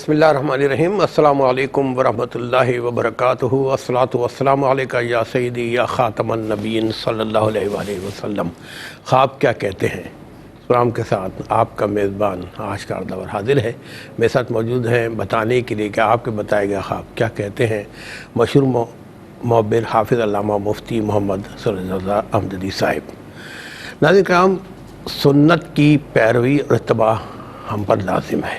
بسم اللہ الرحمن الرحیم۔ السلام علیکم ورحمۃ اللہ وبرکاتہ۔ والصلاۃ والسلام علیکہ یا سیدی یا خاتم النبیین صلی اللہ علیہ وآلہ وسلم۔ خواب کیا کہتے ہیں پروگرام کے ساتھ آپ کا میزبان آشکار دور حاضر ہے۔ میرے ساتھ موجود ہیں بتانے کے لیے کہ آپ کے بتائے گئے خواب کیا کہتے ہیں مشہور معبر حافظ علامہ مفتی محمد سرور رضا امجدی صاحب۔ ناظرین کرام، سنت کی پیروی اور اتباع ہم پر لازم ہے۔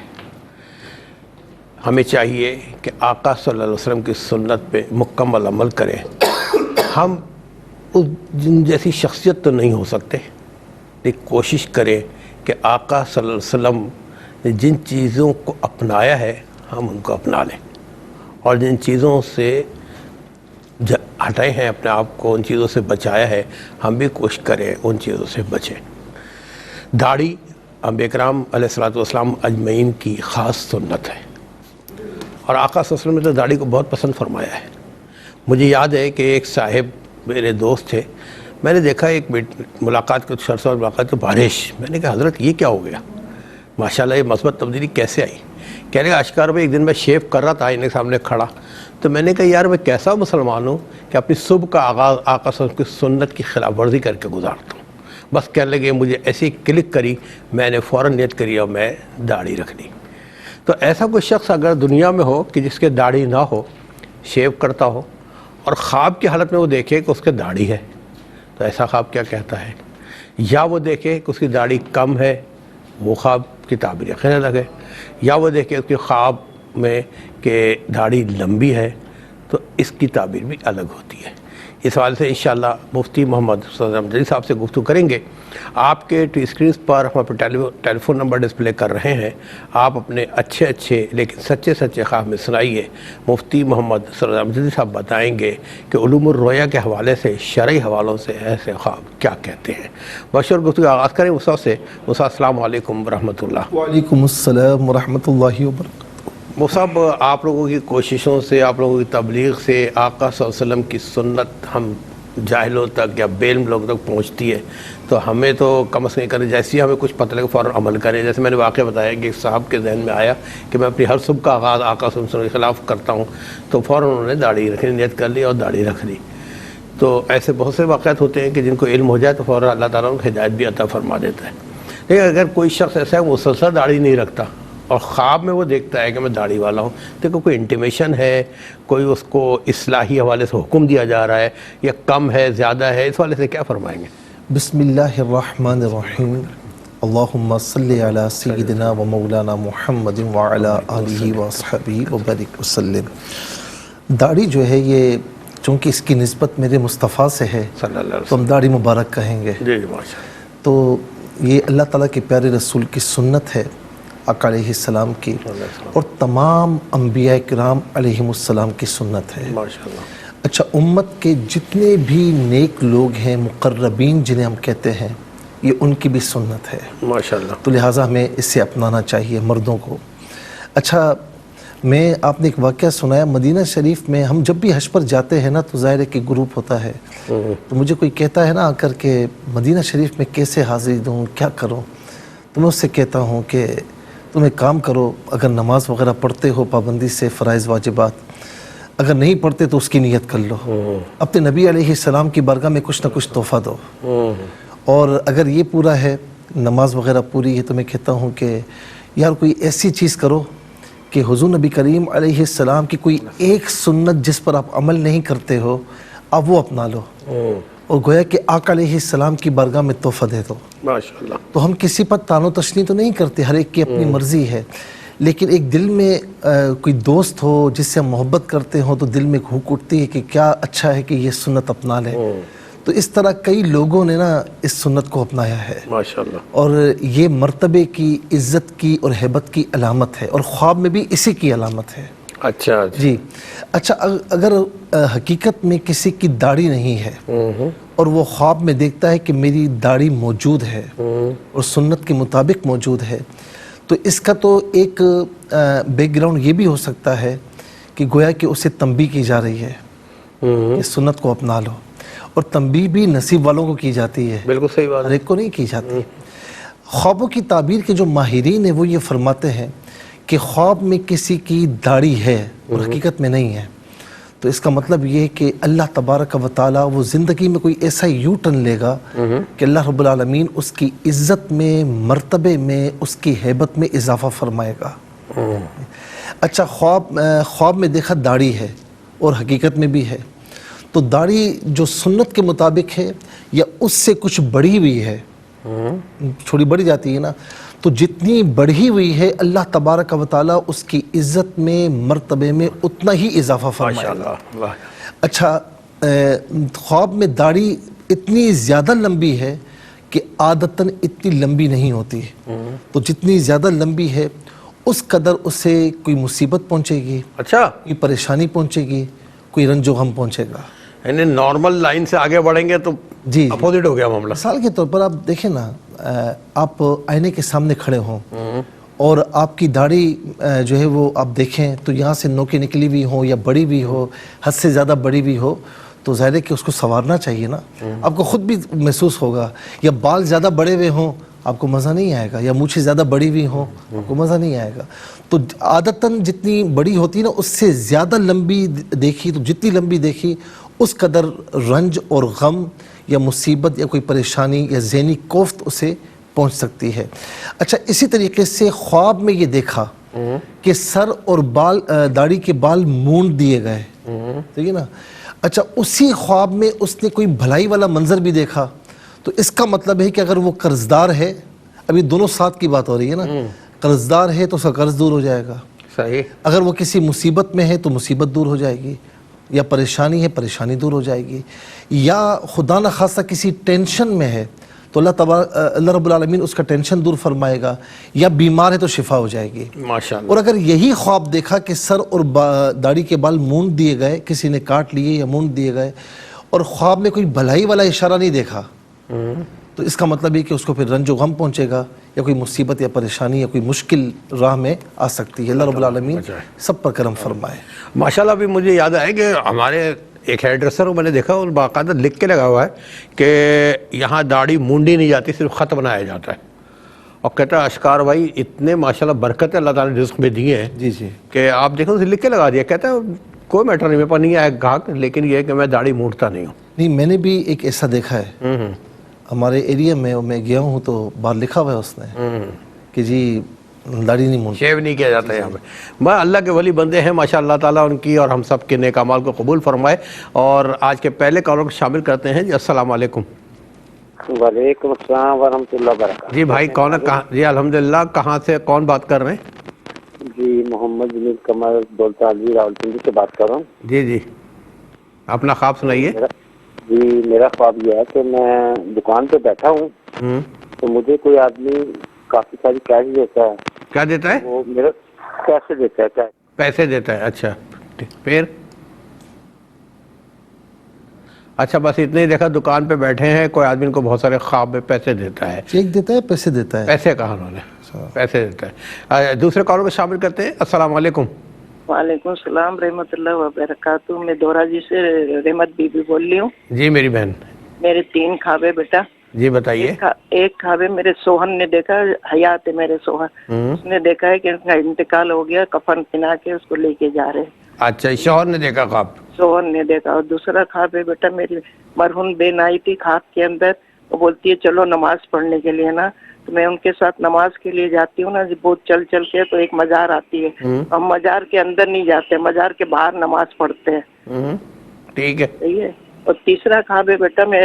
ہمیں چاہیے کہ آقا صلی اللہ علیہ وسلم کی سنت پہ مکمل عمل کریں۔ ہم اس جن جیسی شخصیت تو نہیں ہو سکتے، لیکن کوشش کریں کہ آقا صلی اللہ علیہ وسلم نے جن چیزوں کو اپنایا ہے ہم ان کو اپنا لیں، اور جن چیزوں سے ہٹائے ہیں اپنے آپ کو، ان چیزوں سے بچایا ہے، ہم بھی کوشش کریں ان چیزوں سے بچیں۔ داڑھی انبیاء کرام علیہ الصلوۃ والسلام اجمعین کی خاص سنت ہے، اور آقا صلی اللہ علیہ وسلم نے تو داڑھی کو بہت پسند فرمایا ہے۔ مجھے یاد ہے کہ ایک صاحب میرے دوست تھے، میں نے دیکھا ایک ملاقات کچھ عرصہ ملاقات تو بارش، میں نے کہا حضرت یہ کیا ہو گیا، ماشاءاللہ یہ مثبت تبدیلی کیسے آئی؟ کہنے کا اشکار بھائی ایک دن میں شیو کر رہا تھا آئینے کے سامنے کھڑا، تو میں نے کہا یار میں کیسا مسلمان ہوں کہ اپنی صبح کا آغاز آقا صلی اللہ علیہ وسلم کی سنت کی خلاف ورزی کر کے گزارتا ہوں۔ بس کہنے لگے مجھے ایسی کلک کری، میں نے فوراً نیت کری اور میں داڑھی رکھ لی۔ تو ایسا کوئی شخص اگر دنیا میں ہو کہ جس کے داڑھی نہ ہو، شیو کرتا ہو، اور خواب کی حالت میں وہ دیکھے کہ اس کے داڑھی ہے، تو ایسا خواب کیا کہتا ہے؟ یا وہ دیکھے کہ اس کی داڑھی کم ہے، وہ خواب کی تعبیر خیر الگ ہے، یا وہ دیکھے اس کے خواب میں کہ داڑھی لمبی ہے، تو اس کی تعبیر بھی الگ ہوتی ہے۔ اس حوالے سے انشاءاللہ مفتی محمد سرور رضا امجدی صاحب سے گفتگو کریں گے۔ آپ کے اسکرینز پر ہم اپنے ٹیلی فون نمبر ڈسپلے کر رہے ہیں، آپ اپنے اچھے لیکن سچے خواب میں سنائیے۔ مفتی محمد سرور رضا امجدی صاحب بتائیں گے کہ علوم الرؤیا کے حوالے سے شرعی حوالوں سے ایسے خواب کیا کہتے ہیں۔ بشر گفتگو آغاز کریں وسع سے۔ وسع السلام علیکم ورحمۃ اللہ۔ وعلیکم السلام ورحمۃ اللہ وبرکاتہ۔ صاحب، آپ لوگوں کی کوششوں سے، آپ لوگوں کی تبلیغ سے آقا صلی اللہ علیہ وسلم کی سنت ہم جاہلوں تک یا بے علم لوگوں تک پہنچتی ہے، تو ہمیں تو کم از کم کریں جیسے ہی ہمیں کچھ پتہ لگے فوراً عمل کریں۔ جیسے میں نے واقعہ بتایا کہ ایک صاحب کے ذہن میں آیا کہ میں اپنی ہر صبح کا آغاز آقا صلی اللہ علیہ وسلم کے خلاف کرتا ہوں، تو فوراً انہوں نے داڑھی رکھنے نیت کر لی اور داڑھی رکھ لی۔ تو ایسے بہت سے واقعات ہوتے ہیں کہ جن کو علم ہو جائے تو فوراً اللہ تعالیٰ ان کو ہدایت بھی عطا فرما دیتا ہے۔ لیکن اگر کوئی شخص ایسا ہے وہ مسلسل داڑھی نہیں رکھتا اور خواب میں وہ دیکھتا ہے کہ میں داڑھی والا ہوں، تو کوئی انٹیمیشن ہے، کوئی اس کو اصلاحی حوالے سے حکم دیا جا رہا ہے، یا کم ہے زیادہ ہے، اس حوالے سے کیا فرمائیں گے؟ بسم اللہ الرحمن الرحیم۔ اللہم صلی علی سیدنا و مولانا محمد وعلی آلہ وصحبہ وبارک وسلم۔ داڑھی جو ہے یہ چونکہ اس کی نسبت میرے مصطفیٰ سے ہے صلی اللہ علیہ تو ہم داڑھی مبارک کہیں گے۔ جی ماشاءاللہ۔ تو یہ اللہ تعالیٰ کے پیارے رسول کی سنت ہے، آقا علیہ السلام کی، اور تمام انبیاء کرام علیہ السلام کی سنت ہے ماشاءاللہ۔ اچھا، امت کے جتنے بھی نیک لوگ ہیں، مقربین جنہیں ہم کہتے ہیں، یہ ان کی بھی سنت ہے ماشاءاللہ۔ تو لہٰذا ہمیں اسے اپنانا چاہیے مردوں کو۔ اچھا، آپ نے ایک واقعہ سنایا مدینہ شریف میں، ہم جب بھی حج پر جاتے ہیں نا تو ظاہر ہے کہ گروپ ہوتا ہے، تو مجھے کوئی کہتا ہے نا آ کر کے مدینہ شریف میں کیسے حاضری دوں، کیا کروں، تو میں اس سے کہتا ہوں کہ تم ایک کام کرو، اگر نماز وغیرہ پڑھتے ہو پابندی سے، فرائض واجبات، اگر نہیں پڑھتے تو اس کی نیت کر لو، اپنے نبی علیہ السلام کی بارگاہ میں کچھ نہ کچھ تحفہ دو، اور اگر یہ پورا ہے، نماز وغیرہ پوری ہے، تو میں کہتا ہوں کہ یار کوئی ایسی چیز کرو کہ حضور نبی کریم علیہ السلام کی کوئی ایک سنت جس پر آپ عمل نہیں کرتے ہو آپ وہ اپنا لو، اور گویا کہ آقا علیہ السلام کی بارگاہ میں تحفہ دے دو۔ ماشاءاللہ۔ تو ہم کسی پر تان و تشنی تو نہیں کرتے، ہر ایک کی اپنی مرضی ہے، لیکن ایک دل میں کوئی دوست ہو جس سے ہم محبت کرتے ہوں تو دل میں ہھوک اٹھتی ہے کہ کیا اچھا ہے کہ یہ سنت اپنا لیں۔ تو اس طرح کئی لوگوں نے نا اس سنت کو اپنایا ہے، ماشاءاللہ، اور اور یہ مرتبے کی، عزت کی اور ہیبت کی علامت ہے، اور خواب میں بھی اسی کی علامت ہے۔ اچھا جی اچھا، اگر حقیقت میں کسی کی داڑھی نہیں ہے اور وہ خواب میں دیکھتا ہے کہ میری داڑھی موجود ہے اور سنت کے مطابق موجود ہے، تو اس کا تو ایک بیک گراؤنڈ یہ بھی ہو سکتا ہے کہ گویا کہ اسے تنبیہ کی جا رہی ہے کہ سنت کو اپنا لو، اور تنبیہ بھی نصیب والوں کو کی جاتی ہے، بالکل صحیح بات ہر ایک کو نہیں کی جاتی۔ خوابوں کی تعبیر کے جو ماہرین ہیں وہ یہ فرماتے ہیں کہ خواب میں کسی کی داڑھی ہے اور حقیقت میں نہیں ہے، تو اس کا مطلب یہ ہے کہ اللہ تبارک و تعالیٰ وہ زندگی میں کوئی ایسا یو ٹرن لے گا کہ اللہ رب العالمین اس کی عزت میں، مرتبے میں، اس کی ہیبت میں اضافہ فرمائے گا۔ اچھا، خواب میں دیکھا داڑھی ہے اور حقیقت میں بھی ہے، تو داڑھی جو سنت کے مطابق ہے یا اس سے کچھ بڑھی ہوئی ہے، تھوڑی بڑھی جاتی ہے نا، تو جتنی بڑھی ہوئی ہے اللہ تبارک و تعالیٰ اس کی عزت میں، مرتبے میں اتنا ہی اضافہ فرمائے گا۔ اچھا، خواب میں داڑھی اتنی زیادہ لمبی ہے کہ عادتاً اتنی لمبی نہیں ہوتی، تو جتنی زیادہ لمبی ہے اس قدر اسے کوئی مصیبت پہنچے گی، اچھا، کوئی پریشانی پہنچے گی، کوئی رنج و غم پہنچے گا۔ یعنی نارمل لائن سے آگے بڑھیں گے تو جی اپوزٹ ہو گیا معاملہ۔ مثال کے طور پر آپ دیکھیں نا، آپ آئینے کے سامنے کھڑے ہوں اور آپ کی داڑھی جو ہے وہ آپ دیکھیں تو یہاں سے نوکیں نکلی ہوئی ہوں یا بڑی بھی ہو، حد سے زیادہ بڑی بھی ہو، تو ظاہر ہے کہ اس کو سنوارنا چاہیے نا، آپ کو خود بھی محسوس ہوگا۔ یا بال زیادہ بڑے ہوئے ہوں آپ کو مزہ نہیں آئے گا، یا مونچھیں زیادہ بڑی ہوئی ہوں آپ کو مزہ نہیں آئے گا۔ تو عادتاً جتنی بڑی ہوتی ہے نا، اس سے زیادہ لمبی دیکھی، تو جتنی لمبی دیکھی اس قدر رنج اور غم یا مصیبت یا کوئی پریشانی یا ذہنی کوفت اسے پہنچ سکتی ہے۔ اچھا، اسی طریقے سے خواب میں یہ دیکھا کہ سر اور داڑھی کے بال مونڈ دیے گئے، ٹھیک ہے نا۔ اچھا، اسی خواب میں اس نے کوئی بھلائی والا منظر بھی دیکھا، تو اس کا مطلب ہے کہ اگر وہ قرض دار ہے، ابھی دونوں ساتھ کی بات ہو رہی ہے نا، قرض دار ہے تو اس کا قرض دور ہو جائے گا، صحیح۔ اگر وہ کسی مصیبت میں ہے تو مصیبت دور ہو جائے گی، یا پریشانی ہے پریشانی دور ہو جائے گی، یا خدا نہ خواستہ کسی ٹینشن میں ہے تو اللہ رب العالمین اس کا ٹینشن دور فرمائے گا، یا بیمار ہے تو شفا ہو جائے گی۔ ماشاءاللہ۔ اور اگر یہی خواب دیکھا کہ سر اور داڑھی کے بال مونڈ دیے گئے، کسی نے کاٹ لیے یا مونڈ دیے گئے، اور خواب میں کوئی بھلائی والا اشارہ نہیں دیکھا، تو اس کا مطلب یہ کہ اس کو پھر رنج و غم پہنچے گا، یا کوئی مصیبت یا پریشانی یا کوئی مشکل راہ میں آ سکتی ہے۔ اللہ رب العالمین سب پر کرم فرمائے۔ ماشاءاللہ، ابھی مجھے یاد آئے کہ ہمارے ایک ہیئر ڈریسر کو میں نے دیکھا، اور باقاعدہ لکھ کے لگا ہوا ہے کہ یہاں داڑھی مونڈی نہیں جاتی، صرف خط بنایا جاتا ہے، اور کہتا ہے اشکار بھائی اتنے ماشاءاللہ برکت اللہ تعالیٰ نے رزق میں دیے ہیں جی جی، کہ آپ دیکھو اسے لکھ کے لگا دیا، کہتا ہے کوئی میٹر نہیں، میرے پاس نہیں آیا گاہک، لیکن یہ ہے کہ میں داڑھی مونڈتا نہیں ہوں۔ نہیں، میں نے بھی ایک ایسا دیکھا ہے ہمارے ایریا میں گیا ہوں تو باہر لکھا ہوا ہے اس نے کہ جی داڑھی نہیں مونڈ، شیو نہیں کیا جاتا ہے یہاں پہ۔ میں اللہ کے ولی بندے ہیں ماشاء اللہ تعالیٰ، ان کی اور ہم سب کے نیک اعمال کو قبول فرمائے۔ اور آج کے پہلے کالر کو شامل کرتے ہیں۔ جی السلام علیکم۔ وعلیکم السلام ورحمۃ اللہ وبرکاتہ۔ جی بھائی کون ہے؟ کہاں؟ جی الحمدللہ، کہاں سے کون بات کر رہے ہیں؟ جی محمد جمیل قمر دولتالی راولپنڈی سے بات کر رہا ہوں۔ جی جی، اپنا خواب سنائیے۔ جی میرا خواب یہ ہے کہ میں دکان پہ بیٹھا ہوں تو مجھے کوئی آدمی کافی ساری کیش دیتا ہے۔ کیا دیتا ہے؟ وہ میرا پیسے دیتا ہے، کیش۔ پیسے دیتا ہے، اچھا پھر؟ اچھا بس اتنے ہی دیکھا، دکان پہ بیٹھے ہیں، کوئی آدمی ان کو بہت سارے خواب میں پیسے دیتا ہے۔ چیک دیتا ہے، پیسے دیتا ہے، پیسے کہا انہوں نے؟ پیسے دیتا ہے۔ دوسرے کالر کو شامل کرتے ہیں۔ السلام علیکم۔ وعلیکم السلام رحمۃ اللہ وبرکاتہ۔ میں دورہ جی سے رحمت بی بی بول رہی ہوں۔ جی میری بہن، میرے 3 خواب ہے بیٹا۔ جی بتائیے۔ ایک خواب ہے میرے سوہن نے دیکھا، حیات ہے میرے سوہن، اس نے دیکھا ہے کہ اس کا انتقال ہو گیا، کفن پہنا کے اس کو لے کے جا رہے ہیں۔ اچھا، شوہر نے دیکھا خواب؟ سوہن نے دیکھا۔ اور دوسرا خواب ہے بیٹا، میری مرہون بہن آئی تھی خواب کے اندر، وہ بولتی ہے چلو نماز پڑھنے کے لیے نا، تو میں ان کے ساتھ نماز کے لیے جاتی ہوں نا، بہت چل چل کے، تو ایک مزار آتی ہے، ہم مزار کے اندر نہیں جاتے، مزار کے باہر نماز پڑھتے ہیں۔ ٹھیک ہے، صحیح ہے۔ اور تیسرا خواب ہے بیٹا، میں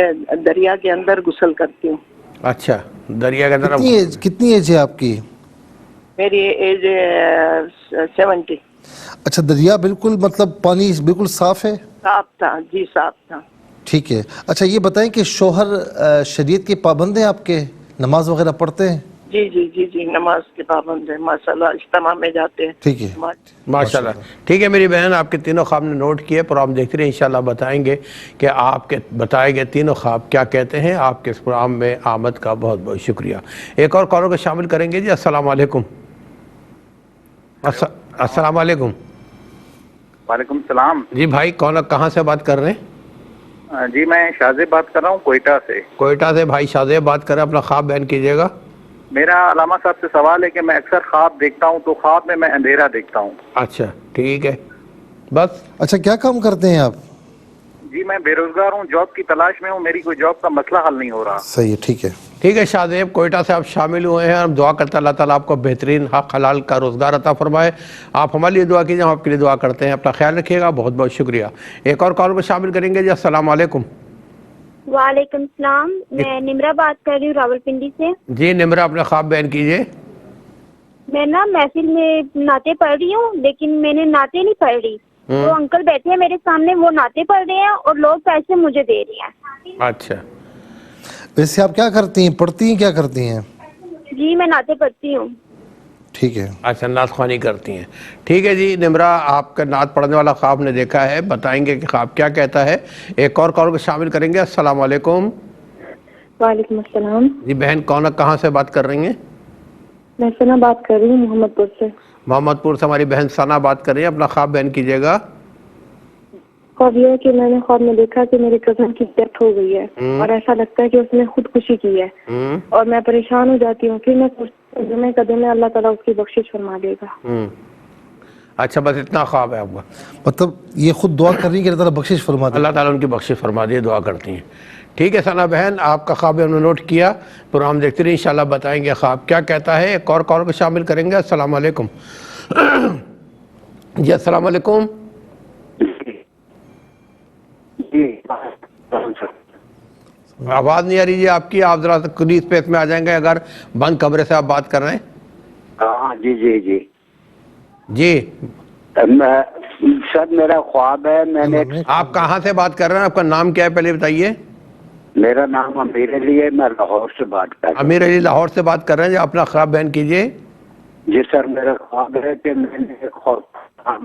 دریا کے اندر غسل کرتی ہوں۔ اچھا دریا کے اندر؟ کتنی ایج ہے آپ کی؟ میری ایج 70۔ اچھا، دریا بالکل مطلب پانی بالکل صاف ہے؟ صاف تھا جی، صاف تھا۔ ٹھیک ہے۔ اچھا یہ بتائیں کہ شوہر شریعت کے پابند ہیں آپ کے، نماز وغیرہ پڑھتے ہیں؟ جی جی جی جی، نماز کے پابند ہے ماشاءاللہ، اجتماع میں جاتے ہیں۔ ٹھیک ہے، ماشاءاللہ۔ ٹھیک ہے میری بہن، آپ کے تینوں خواب نے نوٹ کیے، پروگرام دیکھتے رہے، انشاءاللہ بتائیں گے کہ آپ کے بتائے گئے تینوں خواب کیا کہتے ہیں۔ آپ کے اس پروگرام میں آمد کا بہت بہت شکریہ۔ ایک اور کالر کو شامل کریں گے۔ جی السلام علیکم۔ السلام علیکم۔ وعلیکم السلام۔ جی بھائی کون، کہاں سے بات کر رہے ہیں؟ جی میں شاہ زیب بات کر رہا ہوں، کوئٹہ سے۔ کوئٹہ سے بھائی شاہ زیب بات کر رہے ہیں، اپنا خواب بیان کیجیے گا۔ میرا علامہ صاحب سے سوال ہے کہ میں اکثر خواب دیکھتا ہوں تو خواب میں اندھیرا دیکھتا ہوں. اچھا ٹھیک ہے بس. اچھا کیا کام کرتے ہیں آپ؟ جی میں بے روزگار ہوں, جاب کی تلاش میں ہوں, میری کوئی جاب کا مسئلہ حل نہیں ہو رہا. صحیح ہے, ٹھیک ہے. ٹھیک ہے شاہ زیب, کوئٹہ سے آپ شامل ہوئے ہیں. ہم دعا کرتے ہیں اللہ تعالیٰ آپ کو بہترین حق حلال کا روزگار عطا فرمائے. آپ ہمارے لیے دعا کیجیے, ہم آپ کے لیے دعا کرتے ہیں. اپنا خیال رکھیے گا, بہت بہت شکریہ. ایک اور کال کو شامل کریں گے جی. السلام علیکم. وعلیکم السلام, میں نمرہ بات کر رہی ہوں راولپنڈی سے. جی نمرہ, اپنا خواب بیان کیجیے. میں نا محفل میں نعتیں پڑھ رہی ہوں, لیکن میں نے نعتیں نہیں پڑھ رہی. وہ انکل بیٹھے ہیں میرے سامنے, وہ نعتیں پڑھ رہے ہیں اور لوگ پیسے مجھے دے رہے ہیں. اچھا ویسے آپ کیا کرتی ہیں, پڑھتی ہیں, کیا کرتی ہیں؟ جی میں نعتیں پڑھتی ہوں. ٹھیک ہے. اچھا, نعت خوانی کرتی ہیں. ٹھیک ہے جی نمرہ, آپ کا نعت پڑھنے والا خواب نے دیکھا ہے, بتائیں گے کہ خواب کیا کہتا ہے. ایک اور کال کو شامل کریں گے. السلام علیکم. وعلیکم السلام. جی بہن, کون کہاں سے بات کر رہی ہیں؟ میں ثنا بات کر رہی ہوں محمد پور سے. محمد پور سے ہماری بہن ثنا بات کر رہی ہیں. اپنا خواب بیان کیجیے گا. خواب یہ ہے کہ میں نے خواب میں دیکھا کہ میری کزن کی ڈیتھ ہو گئی ہے, اور ایسا لگتا ہے کہ اس نے خودکشی کی ہے, اور میں پریشان ہو جاتی ہوں. پھر میں سوچتی ہوں قدم میں اللہ تعالیٰ اس کی بخشش فرما دے گا. اچھا بس اتنا خواب ہے آپ کا؟ مطلب یہ خود دعا کر رہی ہیں کہ اللہ تعالیٰ بخشش فرما دے. اللہ تعالیٰ ان کی بخشش فرما دے, دعا کرتی ہیں. ٹھیک ہے ثنا بہن, آپ کا خواب ہم نے نوٹ کیا. پروگرام دیکھتے رہیے, انشاءاللہ بتائیں گے خواب کیا کہتا ہے. ایک اور کال کو شامل کریں گے. السلام علیکم. جی السلام علیکم. آواز نہیں آ رہی جی آپ کی, آپ ذرا کھلی اسپیس میں آ جائیں گے اگر بند کمرے سے آپ بات کر رہے ہیں. ہاں جی جی جی جی سر میرا خواب ہے, میں نے آپ کہاں سے بات کر رہے ہیں, آپ کا نام کیا ہے پہلے بتائیے. میرا نام امیر علی ہے, میں لاہور سے بات کر رہا ہوں. امیر علی لاہور سے بات کر رہے ہیں جی. اپنا خواب بیان کیجیے. جی سر میرا خواب ہے کہ میں نے خواب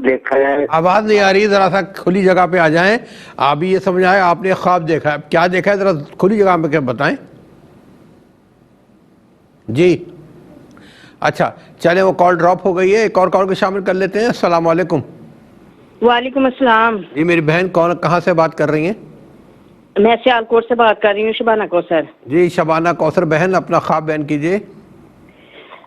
دیکھا ہے. آواز نہیں آ رہی, ذرا سا کھلی جگہ پہ آ جائیں. آپ یہ سمجھائیں آپ نے خواب دیکھا ہے, کیا دیکھا ہے, ذرا کھلی جگہ پہ بتائیں. جی اچھا چلیں, وہ کال ڈراپ ہو گئی ہے. ایک اور کال کو شامل کر لیتے ہیں. السلام علیکم. وعلیکم السلام. جی میری بہن, کہاں سے بات کر رہی ہیں؟ میں سیالکوٹ سے بات کر رہی ہوں, شبانہ کوثر. جی شبانہ کوثر بہن, اپنا خواب بیان کیجیے.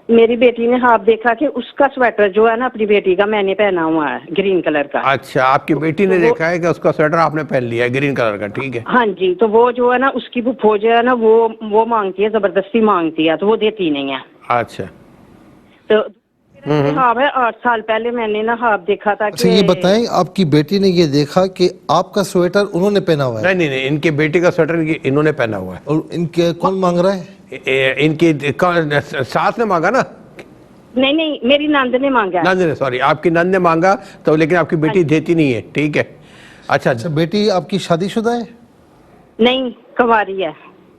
میری بیٹی نے خواب دیکھا کہ اس کا سویٹر جو ہے نا اپنی بیٹی کا میں نے پہنا ہوا ہے, گرین کلر کا. اچھا, آپ کی بیٹی نے دیکھا ہے کہ اس کا سویٹر آپ نے پہن لیا ہے گرین کلر کا. ٹھیک ہے. ہاں جی, تو وہ جو ہے نا اس کی پھپھو جو ہے نا وہ مانگتی ہے, زبردستی مانگتی ہے, تو وہ دیتی نہیں ہے. اچھا تو خواب ہے 8 سال پہلے میں نے نا خواب دیکھا تھا. اچھا یہ بتائیں, آپ کی بیٹی نے یہ دیکھا کہ آپ کا سویٹر انہوں نے پہنا ہوا ہے؟ نہیں, ان کی بیٹی کا سویٹر انہوں نے پہنا ہوا ہے. اور ان کے کون مانگ رہا ہے؟ ان کی ساس نے مانگا نا. نہیں, میری نند نے مانگا. نند نے, سوری, آپ کی نند نے مانگا تو, لیکن آپ کی بیٹی دیتی نہیں ہے. ٹھیک ہے. اچھا بیٹی آپ کی شادی شدہ ہے؟ نہیں, کنواری ہے.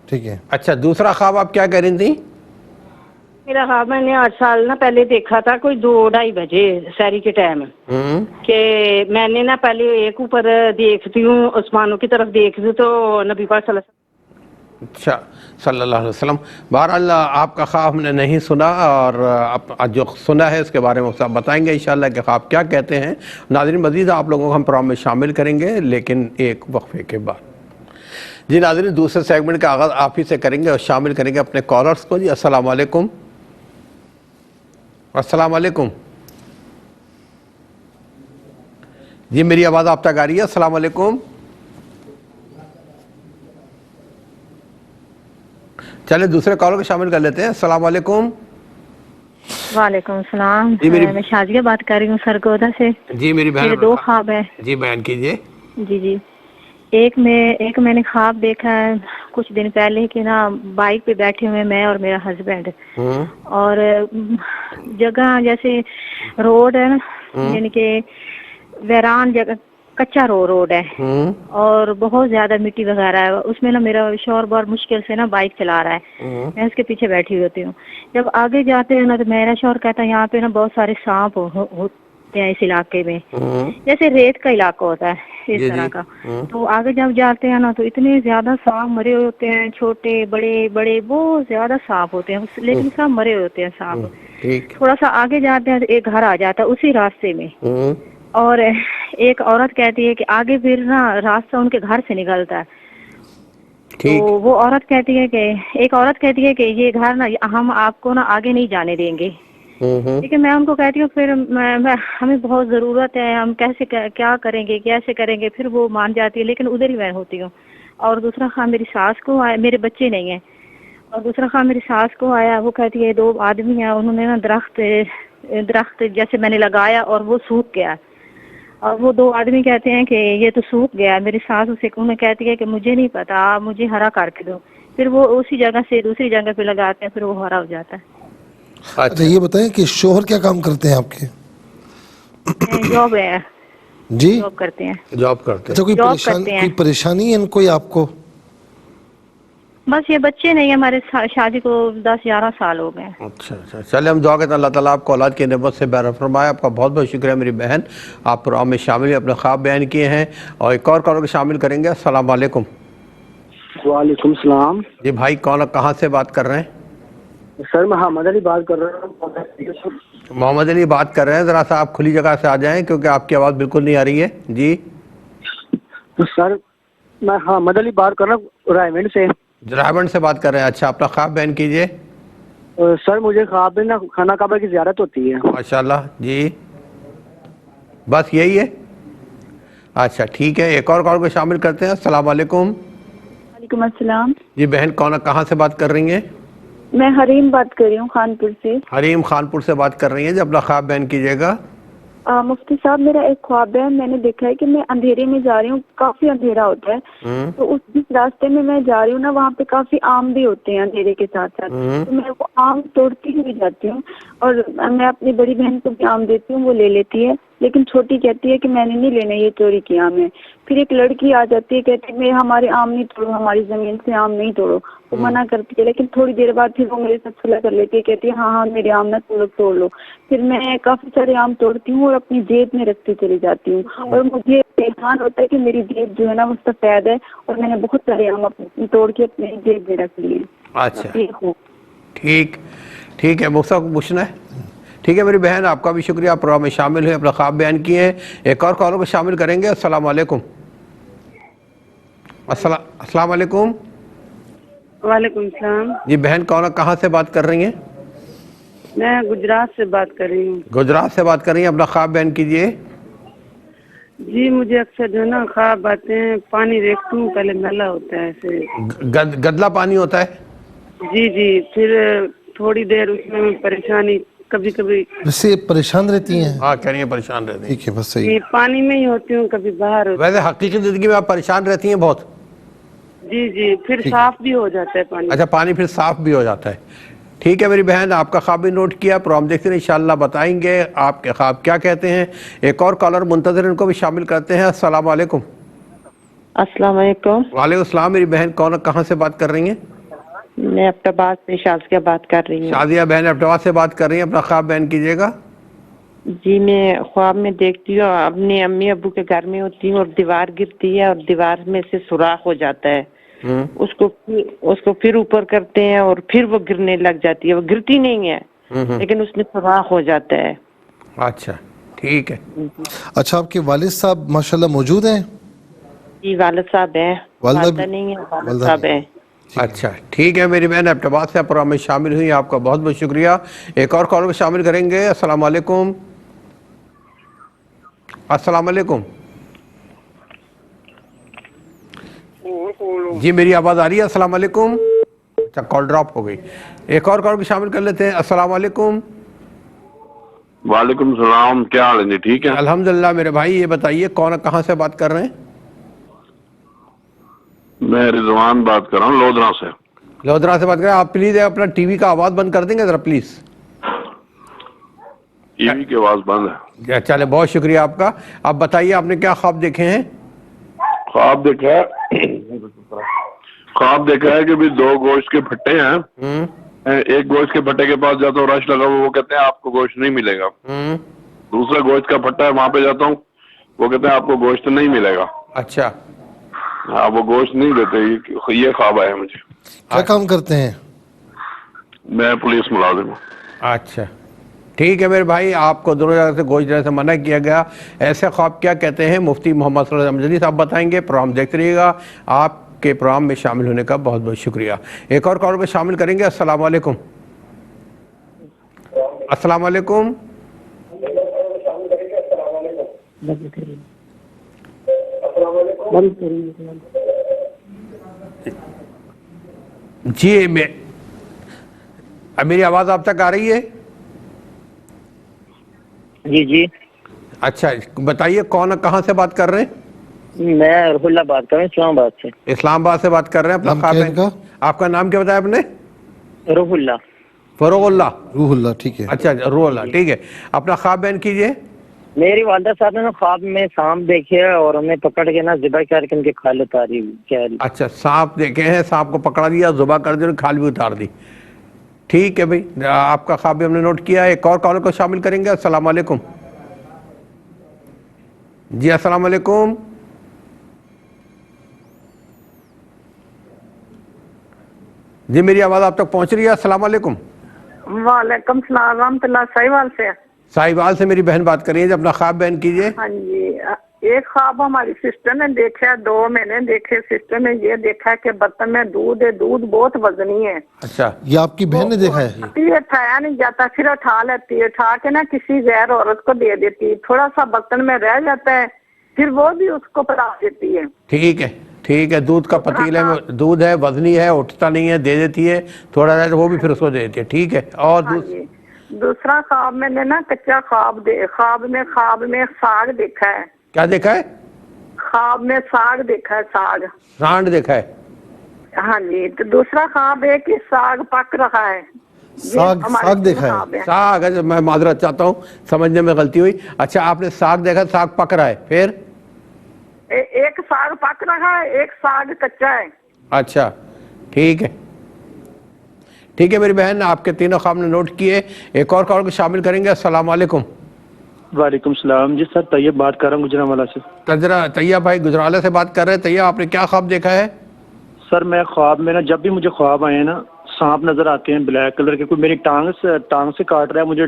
ٹھیک ہے. اچھا, دوسرا خواب آپ کیا کہہ رہی تھیں؟ میرا خواب میں نے 8 سال نا پہلے دیکھا تھا, کوئی 2-2:30 بجے سحری کے ٹائم, کہ میں نے نا پہلے ایک اوپر دیکھتی ہوں, آسمانوں کی طرف دیکھتی ہوں, تو نبی پاک صلی اللہ علیہ وسلم. اچھا صلی اللہ علیہ وسلم. بہرحال آپ کا خواب ہم نے نہیں سنا, اور جو سنا ہے اس کے بارے میں بتائیں گے انشاءاللہ کہ خواب کیا کہتے ہیں. ناظرین مزید آپ لوگوں کو ہم پروگرام میں شامل کریں گے, لیکن ایک وقفے کے بعد. جی ناظرین, دوسرے سیگمنٹ کا آغاز آپ ہی سے کریں گے اور شامل کریں گے اپنے کالرز کو. جی السلام علیکم. السلام علیکم. جی میری آواز آپ تک آ رہی ہے؟ السلام علیکم. چلے دوسرے کالر کو شامل کر لیتے ہیں. السلام علیکم. وعلیکم السلام. جی میں شازیہ بات کر رہی ہوں سرگودا سے. جی میری بہن, میرے 2 خواب ہیں. جی بیان کیجیے. جی ایک میں نے خواب دیکھا ہے کچھ دن پہلے کہ نا بائک پہ بیٹھے ہوئے میں اور میرا ہسبینڈ, اور جگہ جیسے روڈ ہے نا, یعنی کہ ویران جگہ, کچا روڈ ہے, اور بہت زیادہ مٹی وغیرہ ہے اس میں نا. میرا شوہر بہت مشکل سے نا بائک چلا رہا ہے, میں اس کے پیچھے بیٹھی ہوتی ہوں. جب آگے جاتے ہیں نا تو میرا شوہر کہتا ہے یہاں پہ نا بہت سارے سانپ ہوتے ہیں اس علاقے میں, جیسے ریت کا علاقہ ہوتا ہے اس طرح کا. تو آگے جب جاتے ہیں نا تو اتنے زیادہ سانپ مرے ہوئے ہوتے ہیں, چھوٹے بڑے بہت زیادہ سانپ ہوتے ہیں, لیکن سب مرے ہوئے ہوتے ہیں سانپ. تھوڑا سا آگے جاتے ہیں تو ایک گھر آ جاتا ہے اسی راستے میں, اور ایک عورت کہتی ہے کہ آگے پھر نا راستہ ان کے گھر سے نکلتا ہے, تو وہ عورت کہتی ہے کہ ایک عورت کہتی ہے کہ یہ گھر نا ہم آپ کو نا آگے نہیں جانے دیں گے. ٹھیک ہے, میں ان کو کہتی ہوں پھر ہمیں بہت ضرورت ہے, ہم کیسے کیا کریں گے, کیسے کریں گے, پھر وہ مان جاتی ہے, لیکن ادھر ہی میں ہوتی ہوں. اور دوسرا خواہ میری ساس کو آیا, میرے بچے نہیں ہیں, اور دوسرا خواہ میری ساس کو آیا, وہ کہتی ہے 2 آدمی ہیں, انہوں نے نا درخت جیسے میں نے لگایا اور وہ سوکھ گیا, اور وہ 2 آدمی کہتے ہیں کہ یہ تو سوکھ گیا. میری ساس اسے انہیں کہتی ہے کہ مجھے نہیں پتا, آپ مجھے ہرا کر کے دو. پھر وہ اسی جگہ سے دوسری جگہ پہ لگاتے ہیں, پھر وہ ہرا ہو جاتا ہے. اچھا یہ بتائیں کہ شوہر کیا کام کرتے ہیں آپ کے؟ جاب ہے, جی جاب کرتے ہیں. جاب کرتے اچھا کوئی پریشانی ہے کوئی آپ کو؟ بس یہ بچے نہیں, ہمارے شادی کو 10-11 سال ہو گئے. اچھا اچھا, چلے ہم دعا کرتے ہیں اللہ تعالیٰ آپ کو اولاد کی نعمت سے بہرہ فرمائے. آپ کا بہت بہت شکریہ میری بہن, آپ پروگرام میں شامل ہوئے, اپنے خواب بیان کیے ہیں, اور ایک اور کالر کو شامل کریں گے. السلام علیکم. وعلیکم السلام. جی بھائی کون, کہاں سے بات کر رہے ہیں؟ سر محمد علی بات کر رہا ہوں. محمد علی بات کر رہے ہیں, ذرا سا آپ کھلی جگہ سے آ جائیں کیونکہ آپ کی آواز بالکل نہیں آ رہی ہے. جی سر میں محمد علی بات کر رہا ہوں رائمنڈ سے. رائمنڈ سے بات کر رہے ہیں, اچھا اپنا خواب بیان کیجئے. سر مجھے خواب میں نا خانہ کعبہ کی زیارت ہوتی ہے. ماشاءاللہ, جی بس یہی ہے. اچھا ٹھیک ہے, ایک اور کال کو شامل کرتے ہیں. السلام علیکم. وعلیکم السلام. جی بہن کون, کہاں سے بات کر رہی ہیں؟ میں حریم بات کر رہی ہوں خانپور سے. حریم خانپور سے بات کر رہی ہیں, جب اپنا خواب بیان کیجئے گا. مفتی صاحب میرا ایک خواب ہے, میں نے دیکھا ہے کہ میں اندھیرے میں جا رہی ہوں, کافی اندھیرا ہوتا ہے, تو جس راستے میں جا رہی ہوں نا وہاں پہ کافی آم بھی ہوتے ہیں اندھیرے کے ساتھ ساتھ, تو میں وہ آم توڑتی ہوئی جاتی ہوں, اور میں اپنی بڑی بہن کو بھی آم دیتی ہوں, وہ لے لیتی ہے, لیکن چھوٹی کہتی ہے کہ میں نے نہیں لینا, یہ چوری کی آم ہے. پھر ایک لڑکی آ جاتی ہے, کہتی ہے ہمارے آم نہیں توڑو, ہماری زمین سے آم نہیں توڑو. وہ منع کرتی ہے, لیکن تھوڑی دیر بعد پھر وہ میرے ساتھ صلح کر لیتی ہے, کہتی ہے ہاں میرے آم نہ توڑ لو. پھر میں کافی سارے آم توڑتی ہوں اور اپنی جیب میں رکھتی چلی جاتی ہوں, اور مجھے احسان ہوتا ہے کہ میری جیب جو ہے نا وہ سفید ہے, اور میں نے بہت سارے آم توڑ کے اپنی جیب میں رکھ لیے. اچھا ٹھیک ہے, مختلف کو پوچھنا ہے. ٹھیک ہے میری بہن, آپ کا بھی شکریہ, آپ پروگرام میں شامل ہوئے, اپنا خواب بیان کیے ہیں. ایک اور کالر کو شامل کریں گے. السلام علیکم. السلام علیکم. وعلیکم السلام. جی بہن کون, کہاں سے بات کر رہی ہیں؟ میں گجرات سے بات کر رہی ہوں. گجرات سے بات کر رہی ہیں, اپنا خواب بیان کیجئے. جی مجھے اکثر جو ہے نا خواب آتے ہیں, پانی دیکھتی ہوں, پہلے میلا ہوتا ہے ایسے گدلا پانی ہوتا ہے. جی پھر تھوڑی دیر اس میں پریشانی, کبھی کبھی ویسے پریشان رہتی ہیں؟ ہاں کہہ رہی ہیں پریشان رہتی ہیں. ٹھیک ہے بس صحیح. پانی میں ہی ہوتی ہوں, کبھی باہر ہوتی. ویسے حقیقی زندگی میں آپ پریشان رہتی ہیں بہت؟ جی پھر صاف بھی ہو جاتا ہے پانی. اچھا پانی پھر صاف بھی ہو جاتا ہے. ٹھیک ہے میری بہن, آپ کا خواب بھی نوٹ کیا, پروگرام دیکھتے ہیں انشاءاللہ بتائیں گے آپ کے خواب کیا کہتے ہیں. ایک اور کالر منتظر, ان کو بھی شامل کرتے ہیں. السلام علیکم. السلام علیکم. وعلیکم السلام. میری بہن کون, کہاں سے بات کر رہی ہیں؟ میں اپٹاباد سے شازیہ بات کر رہی ہوں. شازیہ بہن اپٹاباد سے بات کر رہی ہیں, اپنا خواب بیان کیجئے گا. جی میں خواب میں دیکھتی ہوں اپنے امی ابو کے گھر میں ہوتی ہوں, اور دیوار گرتی ہے, اور دیوار میں سے سوراخ ہو جاتا ہے. اس کو پھر اوپر کرتے ہیں, اور پھر وہ گرنے لگ جاتی ہے. وہ گرتی نہیں ہے, لیکن اس میں سوراخ ہو جاتا ہے. اچھا ٹھیک ہے. اچھا آپ کے والد صاحب ماشاءاللہ موجود ہیں؟ جی والد صاحب ہیں, والدہ نہیں ہے, والد صاحب ہیں. اچھا ٹھیک ہے میری بہن اپٹاباد سے پروگرام میں شامل ہوئی, آپ کا بہت بہت شکریہ. ایک اور کالر کو شامل کریں گے. السلام علیکم. السلام علیکم. جی میری آواز آ رہی ہے؟ السلام علیکم. اچھا کال ڈراپ ہو گئی. ایک اور کالر کو شامل کر لیتے ہیں. السلام علیکم. وعلیکم السلام, کیا حال ہے جی؟ ٹھیک ہے الحمدللہ. میرے بھائی یہ بتائیے کون, کہاں سے بات کر رہے ہیں؟ میں رضوان بات کر رہا ہوں لودھرا سے. لودھرا سے بات کر رہے ہیں. آپ پلیز اپنا ٹی وی کا آواز بند کر دیں گے ذرا پلیز. ٹی وی کی آواز بند ہے. چلے بہت شکریہ آپ کا. آپ بتائیے آپ نے کیا خواب دیکھے ہیں؟ خواب دیکھا ہے کہ بھی 2 گوشت کے پھٹے ہیں. ایک گوشت کے پھٹے کے پاس جاتا ہوں, رش لگا ہوا, وہ کہتے ہیں آپ کو گوشت نہیں ملے گا. دوسرا گوشت کا پھٹا ہے, وہاں پہ جاتا ہوں, وہ کہتے ہیں آپ کو گوشت نہیں ملے گا. اچھا ہاں وہ گوشت نہیں دیتے. یہ خواب آیا مجھے. کیا کام کرتے ہیں؟ میں پولیس ملازم ہوں. اچھا ٹھیک ہے میرے بھائی, آپ کو دونوں جگہ سے گوشت دینے سے منع کیا گیا. ایسے خواب کیا کہتے ہیں مفتی محمد صلی اللہ علیہ وسلم صاحب بتائیں گے. پروگرام دیکھتے رہیے گا. آپ کے پروگرام میں شامل ہونے کا بہت بہت شکریہ. ایک اور کال کو شامل کریں گے. السلام علیکم. السلام علیکم. جی میری آواز آپ تک آ رہی ہے؟ جی جی. اچھا بتائیے کون کہاں سے بات کر رہے ہیں؟ میں روح اللہ بات کر رہا ہوں اسلام آباد سے. اسلام آباد سے بات کر رہے ہیں. اپنا خواب بین آپ کا نام کیا بتایا آپ نے؟ روح اللہ. فروغ اللہ. روح اللہ ٹھیک ہے. اچھا روح اللہ ٹھیک ہے. اپنا خواب بیان کیجئے. میری والدہ صاحب نے خواب میں سانپ دیکھے اور انہیں پکڑ کے نا ذبح کر کے ان کے کھال اتاری. اچھا سانپ دیکھے ہیں, سانپ کو پکڑا دیا, ذبح کر دیا, کھال بھی اتار دی. ٹھیک ہے بھائی, آپ کا خواب بھی ہم نے نوٹ کیا. ایک اور کالر کو شامل کریں گے. السلام علیکم. جی السلام علیکم. جی میری آواز آپ تک پہنچ رہی ہے؟ السلام علیکم. وعلیکم السلام ورحمۃ اللہ. ساہیوال سے. ساہیوال سے میری بہن بات کر رہی ہے. اپنا خواب بیان کیجئے. ہاں جی, ایک خواب ہماری سسٹر نے دیکھا, 2 میں نے دیکھے. سسٹر نے یہ دیکھا کہ برتن میں دودھ ہے, دودھ بہت وزنی ہے. اچھا یہ آپ کی بہن نے دیکھا ہے؟ یہ اٹھایا نہیں جاتا, پھر اٹھا لیتی ہے, اٹھا کے نا کسی غیر عورت کو دے دیتی. تھوڑا سا برتن میں رہ جاتا ہے, پھر وہ بھی اس کو پلا دیتی ہے. ٹھیک ہے ٹھیک ہے. دودھ کا پتیلے میں دودھ ہے, وزنی ہے, اٹھتا نہیں ہے, دے دیتی ہے. تھوڑا رہ وہ بھی پھر اس کو دے دیتی ہے. ٹھیک ہے. اور دوسرا خواب میں نے نا کچا خواب خواب میں ساگ دیکھا ہے. کیا دیکھا ہے؟ خواب میں ساگ دیکھا ہے. سانڈ دیکھا ہے. ہاں جی. تو دوسرا خواب ہے کہ ساگ پک رہا ہے. ساگ دیکھا ہے. ساگ, میں معذرت چاہتا ہوں, سمجھنے میں غلطی ہوئی. اچھا آپ نے ساگ دیکھا, ساگ پک رہا ہے. پھر ایک ساگ پک رہا ہے, ایک ساگ کچا ہے. اچھا ٹھیک ہے ٹھیک ہے میری بہن, آپ کے تینوں خواب نے نوٹ کیے. ایک اور کال کو شامل کریں گے. السلام علیکم. وعلیکم السلام. جی سر طیب بات کر رہا ہوں گجرانوالہ سے. طیب بھائی گجرانوالہ سے بات کر رہے ہیں. طیب آپ نے کیا خواب دیکھا ہے؟ سر میں خواب میں نا, جب بھی مجھے خواب آئے ہیں نا, سانپ نظر آتے ہیں بلیک کلر کے. کوئی میری ٹانگ سے کاٹ رہا ہے, مجھے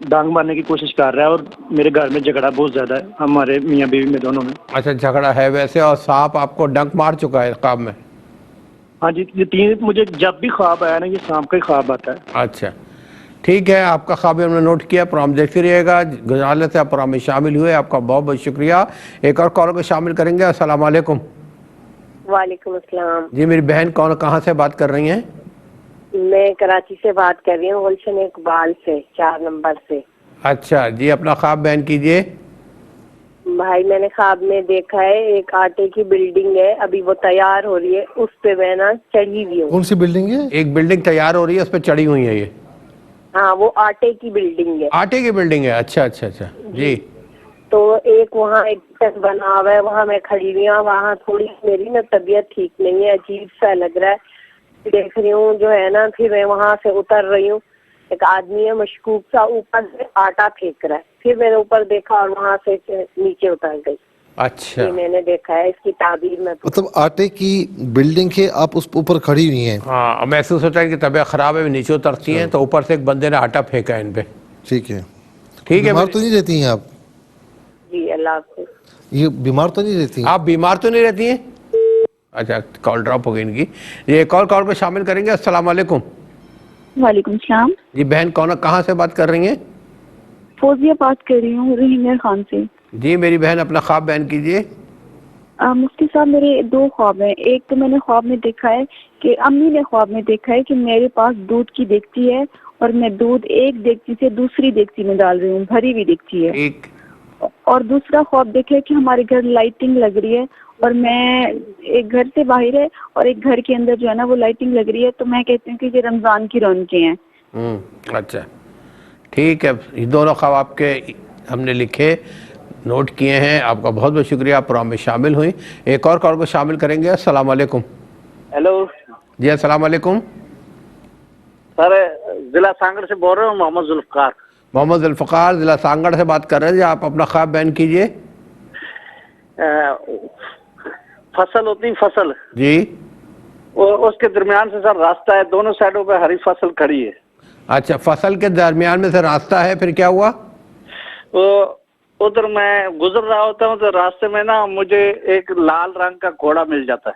ڈانگ مارنے کی کوشش کر رہا ہے, اور میرے گھر میں جھگڑا بہت زیادہ ہے ہمارے میاں بیوی میں دونوں میں. اچھا جھگڑا ہے ویسے, اور سانپ آپ کو ڈنک مار چکا ہے خواب میں؟ ہاں جی. یہ 3 مجھے جب بھی خواب آیا نا, یہ سانپ کا ہی خواب آتا ہے. اچھا ٹھیک ہے, آپ کا خواب ہم نے نوٹ کیا. پروگرام دیکھتے رہیے گا. گجرانوالہ سے آپ پروگرام میں شامل ہوئے, آپ کا بہت بہت شکریہ. ایک اور کالر کو شامل کریں گے. السلام علیکم. وعلیکم السلام. جی میری بہن کہاں سے بات کر رہی ہیں؟ میں کراچی سے بات کر رہی ہوں, گلشن اقبال سے, 4 نمبر سے. اچھا جی اپنا خواب بیان کیجئے. بھائی میں نے خواب میں دیکھا ہے ایک آٹے کی بلڈنگ ہے, ابھی وہ تیار ہو رہی ہے, اس پہ میں نا چڑھی ہوئی ہوں. کون سی بلڈنگ ہے؟ ایک بلڈنگ تیار ہو رہی ہے, اس پہ چڑھی ہوئی ہے یہ؟ ہاں وہ آٹے کی بلڈنگ ہے. آٹے کی بلڈنگ ہے. اچھا اچھا اچھا جی. تو ایک وہاں ایک کچن بنا ہوا ہے, وہاں میں کھڑی ہوئی ہوں. وہاں تھوڑی میری نا طبیعت ٹھیک نہیں ہے, عجیب سا لگ رہا ہے. دیکھ رہی ہوں جو ہے نا, پھر میں وہاں سے اتر رہی ہوں, ایک آدمی ہے مشکوک سا, اوپر سے آٹا پھینک رہا ہے. پھر میں نے اوپر دیکھا اور وہاں سے نیچے اتر گئی. اچھا میں نے دیکھا ہے. اس کی تعبیر میں مطلب آٹے کی بلڈنگ کے آپ اس اوپر کھڑی ہوئی ہیں؟ ہاں محسوس ہوتا ہے کہ طبیعت خراب ہے, نیچے اترتی ہیں, تو اوپر سے ایک بندے نے آٹا پھینکا ہے ان پہ. ٹھیک ہے. ٹھیک ہے. بیمار تو نہیں رہتی ہیں آپ؟ جی اللہ حافظ. یہ بیمار تو نہیں رہتی ہیں آپ؟ بیمار تو نہیں رہتی ہیں. اچھا کال ڈراپ ہو گئی ان کی. یہ ایک اور کال پہ شامل کریں گے. السلام علیکم. وعلیکم السلام. جی بہن کہاں سے بات کر رہی ہیں؟ فوزیہ بات کر رہی ہوں رحیم خان سے. جی میری بہن اپنا خواب بیان کیجئے. مفتی صاحب میرے 2 خواب ہیں. ایک تو میں نے خواب میں دیکھا ہے کہ امی نے خواب میں دیکھا ہے کہ میرے پاس دودھ کی دیگچی ہے, اور میں دودھ ایک دیگچی سے دوسری دیگچی میں ڈال رہی ہوں, بھری ہوئی دیگچی ہے. اور دوسرا خواب دیکھا ہے کہ ہمارے گھر لائٹنگ لگ رہی ہے, اور میں ایک گھر سے باہر ہے اور ایک گھر کے اندر جو ہے نا وہ لائٹنگ لگ رہی ہے. تو میں کہتی ہوں کہ یہ رمضان کی رونقیں ہیں. اچھا ٹھیک ہے. یہ دونوں خواب آپ کے ہم نے لکھے, نوٹ کیے ہیں. آپ کا بہت بہت شکریہ, آپ پروگرام میں شامل ہوئیں. ایک اور کال کو شامل کریں گے. السلام علیکم. ہیلو جی السلام علیکم. سر ضلع سانگڑ سے بول رہا ہوں, محمد ذوالفقار. محمد ذوالفقار ضلع سانگڑ سے بات کر رہے ہیں. جی آپ اپنا خواب بیان کیجئے. فصل ہوتی فصل جی, اس کے درمیان سے سر راستہ ہے, دونوں سائڈوں پہ ہری فصل کھڑی ہے. اچھا فصل کے درمیان میں سے راستہ ہے, پھر کیا ہوا؟ ادھر میں گزر رہا ہوتا ہوں تو راستے میں نا مجھے ایک لال رنگ کا گھوڑا مل جاتا ہے.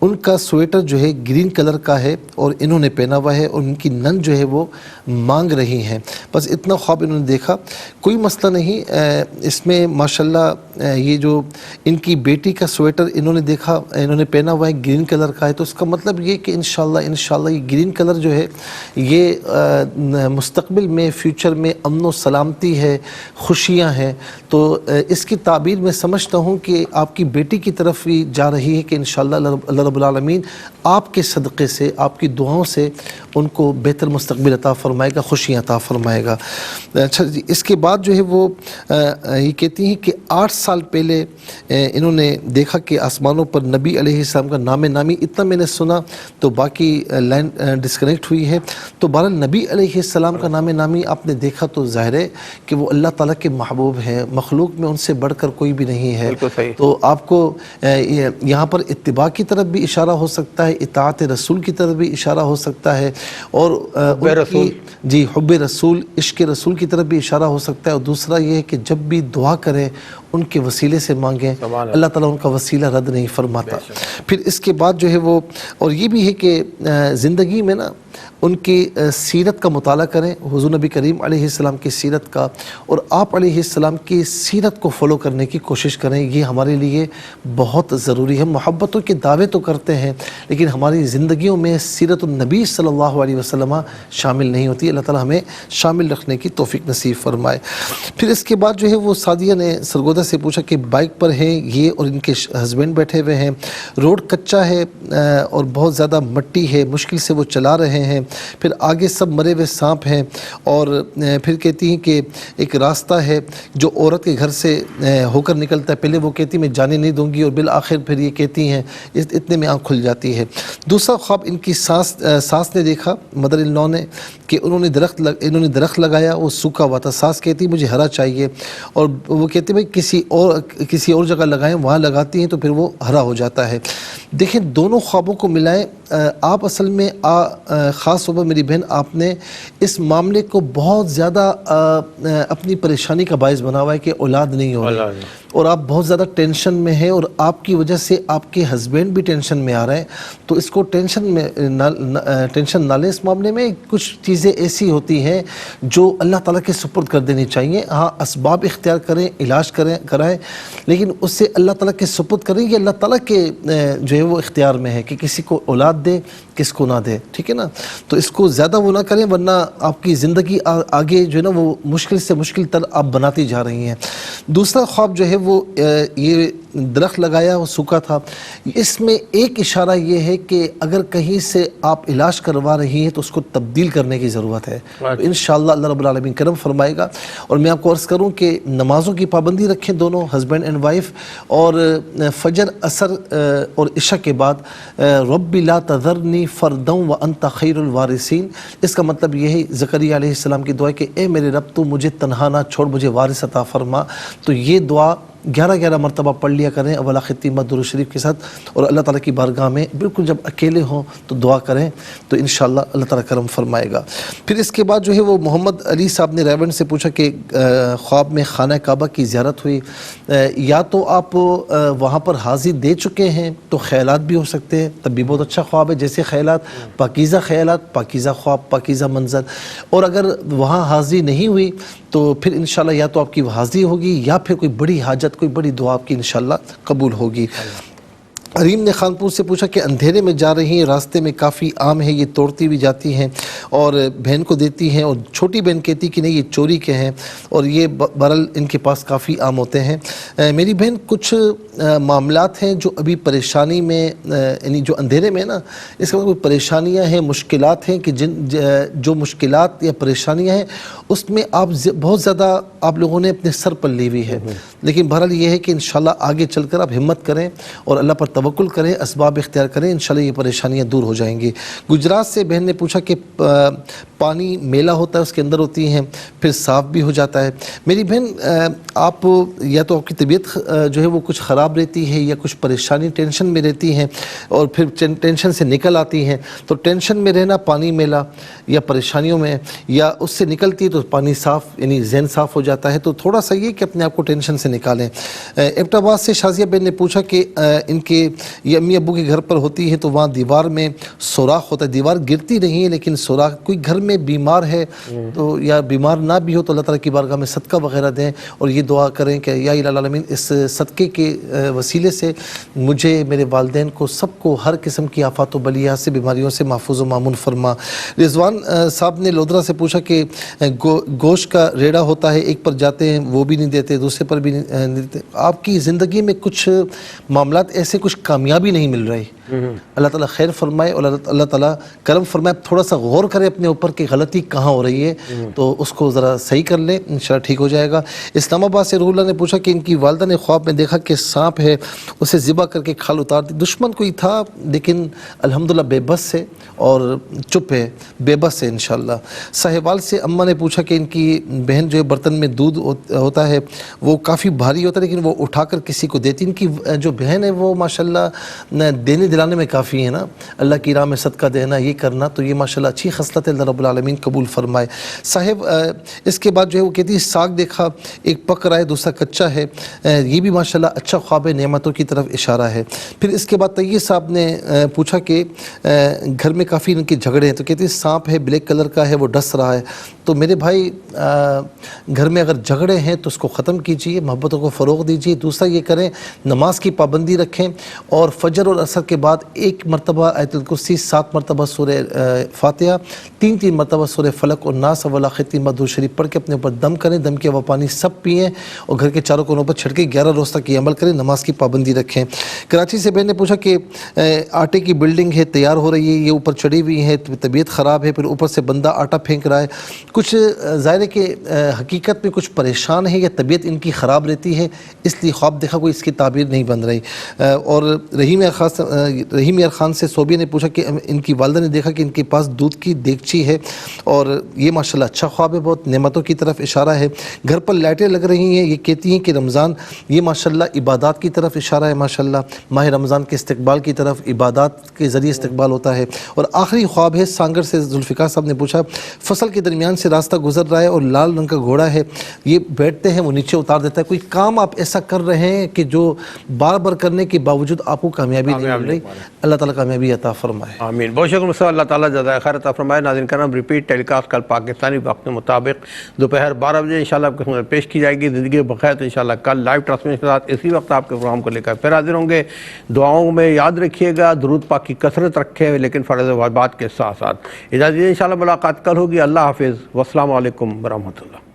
ان کا سویٹر جو ہے گرین کلر کا ہے اور انہوں نے پہنا ہوا ہے اور ان کی نن جو ہے وہ مانگ رہی ہیں. بس اتنا خواب انہوں نے دیکھا. کوئی مسئلہ نہیں اس میں ماشاءاللہ. یہ جو ان کی بیٹی کا سویٹر انہوں نے دیکھا, انہوں نے پہنا ہوا ہے گرین کلر کا ہے, تو اس کا مطلب یہ کہ انشاءاللہ یہ گرین کلر جو ہے یہ مستقبل میں فیوچر میں امن و سلامتی ہے, خوشیاں ہیں. تو اس کی تعبیر میں سمجھتا ہوں کہ آپ کی بیٹی کی طرف ہی جا رہی ہے کہ انشاءاللہ اللہ رب العالمین آپ کے صدقے سے, آپ کی دعاؤں سے ان کو بہتر مستقبل عطا فرمائے گا, خوشیاں عطا فرمائے گا. اچھا جی, اس کے بعد جو ہے وہ یہ کہتی ہیں کہ 8 سال پہلے انہوں نے دیکھا کہ آسمانوں پر نبی علیہ السلام کا نام نامی, اتنا میں نے سنا تو باقی لائن ڈسکنیکٹ ہوئی ہے. تو بہرحال نبی علیہ السلام کا نام نامی آپ نے دیکھا تو ظاہر ہے کہ وہ اللہ تعالیٰ کے محبوب ہیں, مخلوق میں ان سے بڑھ کر کوئی بھی نہیں ہے. تو آپ کو یہاں پر اتباع کی طرف بھی اشارہ ہو سکتا ہے, اطاعت رسول کی طرف بھی اشارہ ہو سکتا ہے, اور جی حب رسول, عشق رسول کی طرف بھی اشارہ ہو سکتا ہے. اور دوسرا یہ ہے کہ جب بھی دعا کریں ان کے وسیلے سے مانگیں, اللہ تعالیٰ ان کا وسیلہ رد نہیں فرماتا. پھر اس کے بعد جو ہے وہ, اور یہ بھی ہے کہ زندگی میں نا ان کی سیرت کا مطالعہ کریں, حضور نبی کریم علیہ السلام کی سیرت کا, اور آپ علیہ السلام کی سیرت کو فالو کرنے کی کوشش کریں. یہ ہمارے لیے بہت ضروری ہے. محبتوں کے دعوے تو کرتے ہیں لیکن ہماری زندگیوں میں سیرت النبی صلی اللہ علیہ وسلم شامل نہیں ہوتی. اللہ تعالیٰ ہمیں شامل رکھنے کی توفیق نصیب فرمائے. پھر اس کے بعد جو ہے وہ سعدیہ نے سرگودہ سے پوچھا کہ بائک پر ہیں یہ اور ان کے ہسبینڈ بیٹھے ہوئے ہیں, روڈ کچا ہے اور بہت زیادہ مٹی ہے, مشکل سے وہ چلا رہے ہیں, پھر آگے سب مرے ہوئے سانپ ہیں, اور پھر کہتی ہیں کہ ایک راستہ ہے جو عورت کے گھر سے ہو کر نکلتا ہے. پہلے وہ کہتی میں جانے نہیں دوں گی, اور بالآخر پھر یہ کہتی ہیں, اتنے میں آنکھ کھل جاتی ہے. دوسرا خواب ان کی ساس نے دیکھا, مدر ان لا نے, کہ انہوں نے درخت لگایا, وہ سوکھا ہوا تھا. ساس کہتی مجھے ہرا چاہیے, اور وہ کہتی بھائی کسی اور جگہ لگائیں, وہاں لگاتی ہیں تو پھر وہ ہرا ہو جاتا ہے. دیکھیں دونوں خوابوں کو ملائیں. آپ اصل میں خاص طور پر میری بہن, آپ نے اس معاملے کو بہت زیادہ اپنی پریشانی کا باعث بنا ہوا ہے کہ اولاد نہیں ہو رہی, اور آپ بہت زیادہ ٹینشن میں ہیں, اور آپ کی وجہ سے آپ کے ہسبینڈ بھی ٹینشن میں آ رہے ہیں. تو اس کو ٹینشن نہ لیں. اس معاملے میں کچھ چیزیں ایسی ہوتی ہیں جو اللہ تعالیٰ کے سپرد کر دینی چاہیے. ہاں اسباب اختیار کریں, علاج کرائیں, لیکن اس سے اللہ تعالیٰ کے سپرد کریں. یہ اللہ تعالیٰ کے جو ہے وہ اختیار میں ہے کہ کسی کو اولاد دے, کس کو نہ دے, ٹھیک ہے نا. تو اس کو زیادہ وہ نہ کریں, ورنہ آپ کی زندگی آگے جو ہے نا وہ مشکل سے مشکل تر آپ بناتی جا رہی ہیں. دوسرا خواب جو ہے وہ یہ درخت لگایا, وہ سوکھا تھا. اس میں ایک اشارہ یہ ہے کہ اگر کہیں سے آپ علاج کروا رہی ہیں تو اس کو تبدیل کرنے کی ضرورت ہے. انشاءاللہ اللہ رب العالمین کرم فرمائے گا. اور میں آپ کو عرض کروں کہ نمازوں کی پابندی رکھیں دونوں, ہسبینڈ اینڈ وائف, اور فجر, عصر اور عشاء کے بعد رب لا تذرنی فردا وانت خیر الوارثین. اس کا مطلب یہ ہے زکریا علیہ السلام کی دعا کہ اے میرے رب تو مجھے تنہا نہ چھوڑ, مجھے وارث عطا فرما. تو یہ دعا 11 مرتبہ پڑھ لیا کریں اول ختیمہ درود شریف کے ساتھ, اور اللہ تعالیٰ کی بارگاہ میں بالکل جب اکیلے ہوں تو دعا کریں, تو انشاءاللہ اللہ تعالیٰ کرم فرمائے گا. پھر اس کے بعد جو ہے وہ محمد علی صاحب نے ریونڈ سے پوچھا کہ خواب میں خانہ کعبہ کی زیارت ہوئی, یا تو آپ وہاں پر حاضری دے چکے ہیں تو خیالات بھی ہو سکتے ہیں, تب بھی بہت اچھا خواب ہے. جیسے خیالات, پاکیزہ خواب, پاکیزہ منظر. اور اگر وہاں حاضری نہیں ہوئی تو پھر انشاءاللہ یا تو آپ کی حاضری ہوگی یا پھر کوئی بڑی حاجت, کوئی بڑی دعا آپ کی انشاءاللہ قبول ہوگی. حریم نے خانپور سے پوچھا کہ اندھیرے میں جا رہی ہیں, راستے میں کافی آم ہے, یہ توڑتی بھی جاتی ہیں اور بہن کو دیتی ہیں, اور چھوٹی بہن کہتی کہ نہیں یہ چوری کے ہیں, اور یہ بہرحال ان کے پاس کافی آم ہوتے ہیں. میری بہن کچھ معاملات ہیں جو ابھی پریشانی میں, یعنی جو اندھیرے میں نا, اس کا کوئی پریشانیاں ہیں, مشکلات ہیں کہ جو مشکلات یا پریشانیاں ہیں اس میں آپ بہت زیادہ آپ لوگوں نے اپنے سر پر لی ہوئی ہے. لیکن بہرحال یہ ہے کہ انشاءاللہ آگے چل کر آپ ہمت کریں اور اللہ پر توکل کریں, اسباب اختیار کریں, انشاءاللہ یہ پریشانیاں دور ہو جائیں گی. گجرات سے بہن نے پوچھا کہ پانی میلا ہوتا ہے, اس کے اندر ہوتی ہیں, پھر صاف بھی ہو جاتا ہے. میری بہن آپ یا تو آپ کی طبیعت جو ہے وہ کچھ خراب رہتی ہے, یا کچھ پریشانی ٹینشن میں رہتی ہیں, اور پھر ٹینشن سے نکل آتی ہیں. تو ٹینشن میں رہنا, پانی میلا یا پریشانیوں میں, یا اس سے نکلتی ہے تو پانی صاف, یعنی ذہن صاف ہو جاتا ہے. تو تھوڑا سا یہ کہ اپنے آپ کو ٹینشن سے نکالیں. ایبٹ آباد سے شازیہ بہن نے پوچھا کہ ان کے یہ امی ابو کے گھر پر ہوتی ہے تو وہاں دیوار میں سوراخ ہوتا ہے، دیوار گرتی نہیں ہے لیکن سوراخ، کوئی گھر میں بیمار ہے تو یا بیمار نہ بھی ہو تو اللہ تعالیٰ کی بارگاہ میں صدقہ وغیرہ دیں اور یہ دعا کریں کہ یا الہ العالمین اس صدقے کے وسیلے سے مجھے، میرے والدین کو، سب کو ہر قسم کی آفات و بلیات سے، بیماریوں سے محفوظ و مامون فرما۔ رضوان صاحب نے لودھرا سے پوچھا کہ گوشت کا ریڑا ہوتا ہے، ایک پر جاتے ہیں وہ بھی نہیں دیتے، دوسرے پر بھی نہیں دیتے، آپ کی زندگی میں کچھ معاملات ایسے کچھ کامیابی نہیں مل رہی، اللہ تعالیٰ خیر فرمائے اور اللہ تعالیٰ کرم فرمائے، تھوڑا سا غور کرے اپنے اوپر کہ غلطی کہاں ہو رہی ہے تو اس کو ذرا صحیح کر لیں، انشاءاللہ ٹھیک ہو جائے گا۔ اسلام آباد سے روح اللہ نے پوچھا کہ ان کی والدہ نے خواب میں دیکھا کہ سانپ ہے، اسے ذبح کر کے کھال اتار دی، دشمن کوئی تھا لیکن الحمدللہ بے بس ہے اور چپ ہے، بے بس ہے انشاءاللہ۔ ساہیوال سے اماں نے پوچھا کہ ان کی بہن جو ہے برتن میں دودھ ہوتا ہے وہ کافی بھاری ہوتا ہے لیکن وہ اٹھا کر کسی کو دیتی، ان کی جو بہن ہے وہ ماشاءاللہ دینے دلانے میں کافی ہے نا، اللہ کی راہ میں صدقہ دینا، یہ کرنا، تو یہ ماشاءاللہ اچھی خصلت ہے، اللہ رب العالمین قبول فرمائے۔ صاحب اس کے بعد جو ہے وہ کہتی ہے ساگ دیکھا، ایک پک رہا ہے دوسرا کچا ہے، یہ بھی ماشاءاللہ اچھا خواب ہے، نعمتوں کی طرف اشارہ ہے۔ پھر اس کے بعد طیب صاحب نے پوچھا کہ گھر میں کافی ان کے جھگڑے ہیں، تو کہتی ہے سانپ ہے، بلیک کلر کا ہے، وہ ڈس رہا ہے، تو میرے بھائی گھر میں اگر جھگڑے ہیں تو اس کو ختم کیجئے، محبتوں کو فروغ دیجئے۔ دوسرا یہ کریں نماز کی پابندی رکھیں اور فجر اور عصر کے بعد 1 مرتبہ آیت الکرسی، 7 مرتبہ سورہ فاتحہ، 3 مرتبہ سورہ فلق اور ناس والا ختم درود شریف پڑھ کے اپنے اوپر دم کریں، دم کے وہ پانی سب پئیں اور گھر کے چاروں کونوں پر چھڑکے 11 روز تک یہ عمل کریں، نماز کی پابندی رکھیں۔ کراچی سے بہن نے پوچھا کہ آٹے کی بلڈنگ ہے، تیار ہو رہی ہے، یہ اوپر چڑھی ہوئی ہے، طبیعت خراب ہے، پھر اوپر سے بندہ آٹا پھینک رہا ہے، کچھ ظاہر ہے کہ حقیقت میں کچھ پریشان ہے یا طبیعت ان کی خراب رہتی ہے اس لیے خواب دیکھا، کوئی اس کی تعبیر نہیں بن رہی۔ اور رحیم یار خان سے صوبیہ نے پوچھا کہ ان کی والدہ نے دیکھا کہ ان کے پاس دودھ کی دیگچی ہے اور یہ ماشاءاللہ اچھا خواب ہے، بہت نعمتوں کی طرف اشارہ ہے۔ گھر پر لائٹیں لگ رہی ہیں، یہ کہتی ہیں کہ رمضان، یہ ماشاءاللہ عبادات کی طرف اشارہ ہے، ماشاءاللہ ماہ رمضان کے استقبال کی طرف، عبادات کے ذریعے استقبال ہوتا ہے۔ اور آخری خواب ہے سانگر سے ذوالفقار صاحب نے پوچھا فصل کے درمیان سے راستہ گزر رہا ہے اور لال رنگ کا گھوڑا ہے، یہ بیٹھتے ہیں وہ نیچے اتار دیتا ہے، کوئی کام آپ ایسا کر رہے ہیں کہ جو بار بار کرنے کے باوجود آپ کو کامیابی نہیں مل رہی، اللہ تعالیٰ کامیابی عطا فرمائے، آمین۔ بہت شکریہ صاحب، اللہ تعالیٰ جزائے خیر عطا فرمائے۔ ناظرین کرام، ریپیٹ ٹیلی کاسٹ کل پاکستانی وقت کے مطابق دوپہر 12 بجے انشاءاللہ آپ کے سامنے پیش کی جائے گی۔ زندگی بخیر تو انشاءاللہ کل لائیو ٹرانسمیشن کے ساتھ اسی وقت آپ کے پروگرام کو لے کر پھر حاضر ہوں گے۔ دعاؤں میں یاد رکھیے گا، درود پاک کی کثرت رکھے لیکن فرض واجبات کے ساتھ ساتھ۔ اجازت دیجیے، انشاءاللہ ملاقات کل ہوگی۔ اللہ حافظ، والسلام علیکم ورحمۃ اللہ۔